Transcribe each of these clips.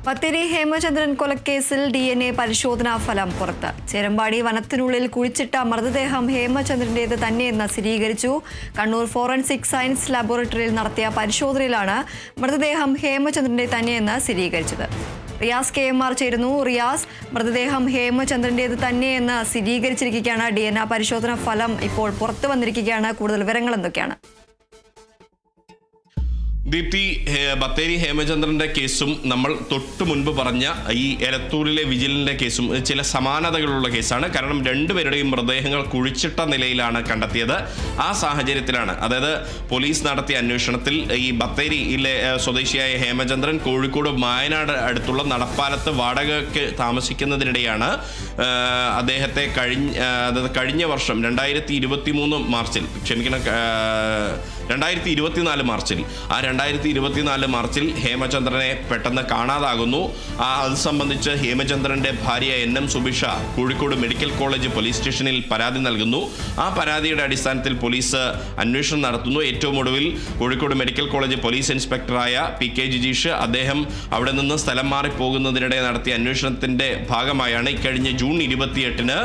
Bathery Hemachandran കൊലക്കേസിൽ DNA പരിശോധനാ ഫലം പുറത്ത്. ചേരമ്പാടി വനത്തിനുള്ളിൽ കുഴിച്ചിട്ട മൃതദേഹം ഹേമചന്ദ്രന്റേത് തന്നെയെന്ന് സ്ഥിരീകരിച്ചു. കണ്ണൂർ ഫോറൻസിക് സയൻസ് ലബോറട്ടറിയിൽ നടത്തിയ പരിശോധനയിലാണ് മൃതദേഹം ഹേമചന്ദ്രന്റെ തന്നെയെന്ന് സ്ഥിരീകരിച്ചത്. റിയാസ് KMR ചേരുന്നു. റിയാസ്, മൃതദേഹം ഹേമചന്ദ്രന്റേത് തന്നെയെന്ന് സ്ഥിരീകരിച്ചിരിക്കുകയാണ്. DNA പരിശോധനാ ഫലം ഇപ്പോൾ പുറത്തു വന്നിരിക്കുകയാണ്. കൂടുതൽ വിവരങ്ങൾ എന്തൊക്കെയാണ്? ദീപ്തി, ബത്തേരി ഹേമചന്ദ്രന്റെ കേസും നമ്മൾ തൊട്ടു മുൻപ് പറഞ്ഞ ഈ എലത്തൂരിലെ വിജിലന്റെ കേസും ചില സമാനതകളുള്ള കേസാണ്. കാരണം രണ്ടുപേരുടെയും മൃതദേഹങ്ങൾ കുഴിച്ചിട്ട നിലയിലാണ് കണ്ടെത്തിയത്. ആ സാഹചര്യത്തിലാണ്, അതായത് പോലീസ് നടത്തിയ അന്വേഷണത്തിൽ ഈ ബത്തേരിയിലെ സ്വദേശിയായ ഹേമചന്ദ്രൻ കോഴിക്കോട് മായനാട് അടുത്തുള്ള നടപ്പാലത്ത് വാടകയ്ക്ക് താമസിക്കുന്നതിനിടെയാണ് അദ്ദേഹത്തെ കഴിഞ്ഞ വർഷം 2023 മാർച്ചിൽ 2024 മാർച്ചിൽ 2024 മാർച്ചിൽ ഹേമചന്ദ്രനെ പെട്ടെന്ന് കാണാതാകുന്നു. അത് സംബന്ധിച്ച് ഹേമചന്ദ്രന്റെ ഭാര്യ NM Subisha Kozhikode medical college police സ്റ്റേഷനിൽ പരാതി നൽകുന്നു. ആ പരാതിയുടെ അടിസ്ഥാനത്തിൽ പോലീസ് അന്വേഷണം നടത്തുന്നു. ഏറ്റവും ഒടുവിൽ കോഴിക്കോട് മെഡിക്കൽ കോളേജ് പോലീസ് ഇൻസ്പെക്ടറായ PK ജിജീഷ് അദ്ദേഹം അവിടെ നിന്ന് സ്ഥലം മാറിപ്പോകുന്നതിനിടെ നടത്തിയ അന്വേഷണത്തിന്റെ ഭാഗമായാണ് ഇക്കഴിഞ്ഞ ജൂൺ 28-ന്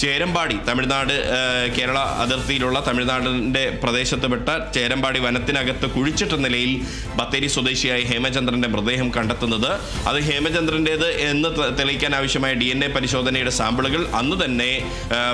ചേരമ്പാടി, തമിഴ്നാട് കേരള അതിർത്തിയിലുള്ള തമിഴ്നാടിന്റെ പ്രദേശത്തുപെട്ട ചേരമ്പാടി വനത്തിനകത്ത് കുഴിച്ചിട്ട നിലയിൽ ബത്തേരി സ്വദേശിയായ ഹേമചന്ദ്രന്റെ മൃതദേഹം കണ്ടെത്തുന്നത്. അത് ഹേമചന്ദ്രന്റേത് എന്ന് തെളിയിക്കാൻ ആവശ്യമായ DNA പരിശോധനയുടെ സാമ്പിളുകൾ അന്ന് തന്നെ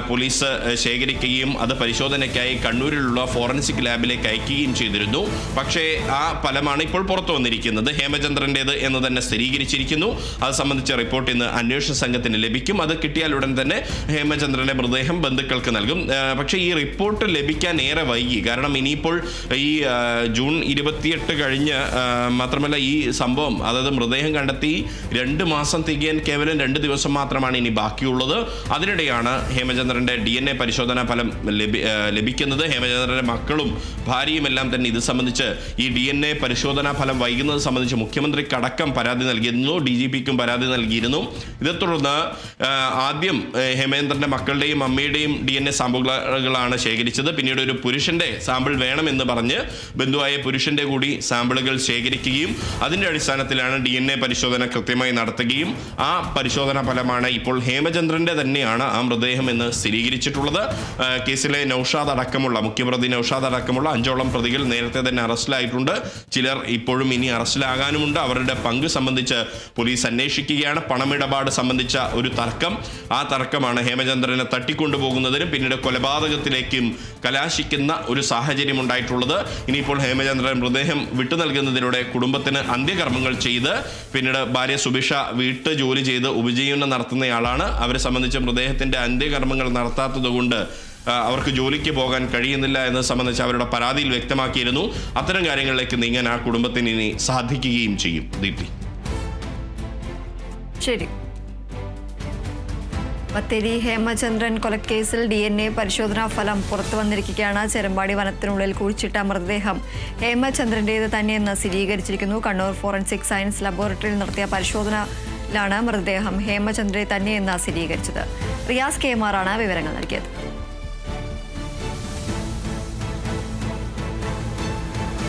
പോലീസ് ശേഖരിക്കുകയും അത് പരിശോധനയ്ക്കായി കണ്ണൂരിലുള്ള ഫോറൻസിക് ലാബിലേക്ക് അയക്കുകയും ചെയ്തിരുന്നു. പക്ഷേ ആ ഫലമാണ് ഇപ്പോൾ പുറത്തു വന്നിരിക്കുന്നത്. ഹേമചന്ദ്രന്റേത് എന്ന് തന്നെ സ്ഥിരീകരിച്ചിരിക്കുന്നു. അത് സംബന്ധിച്ച റിപ്പോർട്ട് ഇന്ന് അന്വേഷണ സംഘത്തിന് ലഭിക്കും. അത് കിട്ടിയാൽ ഉടൻ തന്നെ ഹേമചന്ദ്രന്റെ മൃതദേഹം ബന്ധുക്കൾക്ക് നൽകും. പക്ഷേ ഈ റിപ്പോർട്ട് ലഭിക്കാൻ ഏറെ വൈകി. കാരണം ഇനിയിപ്പോൾ ഈ ജൂൺ 28 കഴിഞ്ഞ് മാത്രമല്ല ഈ സംഭവം, അതായത് മൃതദേഹം കണ്ടെത്തി 2 മാസം തികയാൻ കേവലം 2 ദിവസം മാത്രമാണ് ഇനി ബാക്കിയുള്ളത്. അതിനിടെയാണ് ഹേമചന്ദ്രന്റെ DNA പരിശോധനാ ഫലം ലഭിക്കുന്നത്. ഹേമചന്ദ്രന്റെ മക്കളും ഭാര്യയും എല്ലാം തന്നെ ഇത് സംബന്ധിച്ച് ഈ DNA പരിശോധനാ ഫലം വൈകുന്നത് സംബന്ധിച്ച് മുഖ്യമന്ത്രിക്കടക്കം പരാതി നൽകിയിരുന്നു. DGPക്കും പരാതി നൽകിയിരുന്നു. ഇതേ തുടർന്ന് ആദ്യം ഹേമചന്ദ്രന്റെ മക്കളുടെയും അമ്മയുടെയും DNA സാമ്പിളുകളാണ് ശേഖരിച്ചത്. പിന്നീട് ഒരു പുരുഷന്റെ സാമ്പിൾ വേണമെന്ന് പറഞ്ഞ് ബന്ധുവായ പുരുഷന്റെ കൂടി സാമ്പിളുകൾ ശേഖരിക്കുകയും അതിന്റെ അടിസ്ഥാനത്തിലാണ് DNA പരിശോധന കൃത്യമായി നടത്തുകയും ആ പരിശോധനാ ഫലമാണ് ഇപ്പോൾ ഹേമചന്ദ്രന്റെ തന്നെയാണ് ആ മൃതദേഹം എന്ന് സ്ഥിരീകരിച്ചിട്ടുള്ളത്. കേസിലെ നൌഷാദ് അടക്കമുള്ള മുഖ്യപ്രതി നൌഷാദ് അടക്കമുള്ള 5ഓളം പ്രതികൾ നേരത്തെ തന്നെ അറസ്റ്റിലായിട്ടുണ്ട്. ചിലർ ഇപ്പോഴും ഇനി അറസ്റ്റിലാകാനുമുണ്ട്. അവരുടെ പങ്ക് സംബന്ധിച്ച് പോലീസ് അന്വേഷിക്കുകയാണ്. പണമിടപാട് സംബന്ധിച്ച ഒരു തർക്കം, ആ തർക്കമാണ് ഹേമചന്ദ്രനെ തട്ടിക്കൊണ്ടുപോകുന്നതിനും പിന്നീട് കൊലപാതകത്തിലേക്കും കലാശിക്കുന്ന ഒരു സാഹചര്യം ഉണ്ടായിട്ടുള്ളത്. ഇനിയിപ്പോൾ ഹേമചന്ദ്രൻ മൃതദേഹം വിട്ടു നൽകുന്നതിലൂടെ കുടുംബത്തിന് അന്ത്യകർമ്മങ്ങൾ ചെയ്ത് പിന്നീട് ഭാര്യ സുബിഷ വീട്ടു ജോലി ചെയ്ത് ഉപജീവനം നടത്തുന്നയാളാണ്. അവരെ സംബന്ധിച്ച് മൃതദേഹത്തിന്റെ അന്ത്യകർമ്മങ്ങൾ നടത്താത്തതുകൊണ്ട് അവർക്ക് ജോലിക്ക് പോകാൻ കഴിയുന്നില്ല എന്നത് സംബന്ധിച്ച് അവരുടെ പരാതിയിൽ വ്യക്തമാക്കിയിരുന്നു. അത്തരം കാര്യങ്ങളിലേക്ക് നീങ്ങാൻ ആ കുടുംബത്തിന് ഇനി സാധിക്കുകയും ചെയ്യും. ദീപ്തി, ശരി. ബത്തേരി ഹേമചന്ദ്രൻ കൊലക്കേസിൽ DNA പരിശോധനാ ഫലം പുറത്തു വന്നിരിക്കുകയാണ്. ചേരമ്പാടി വനത്തിനുള്ളിൽ കുഴിച്ചിട്ട മൃതദേഹം ഹേമചന്ദ്രന്റേത് തന്നെയെന്ന് സ്ഥിരീകരിച്ചിരിക്കുന്നു. കണ്ണൂർ ഫോറൻസിക് സയൻസ് ലബോറട്ടറിയിൽ നടത്തിയ പരിശോധനയിലാണ് മൃതദേഹം ഹേമചന്ദ്രന്റെ തന്നെയെന്ന് സ്ഥിരീകരിച്ചത്. റിയാസ് KMR ആണ് വിവരങ്ങൾ നൽകിയത്.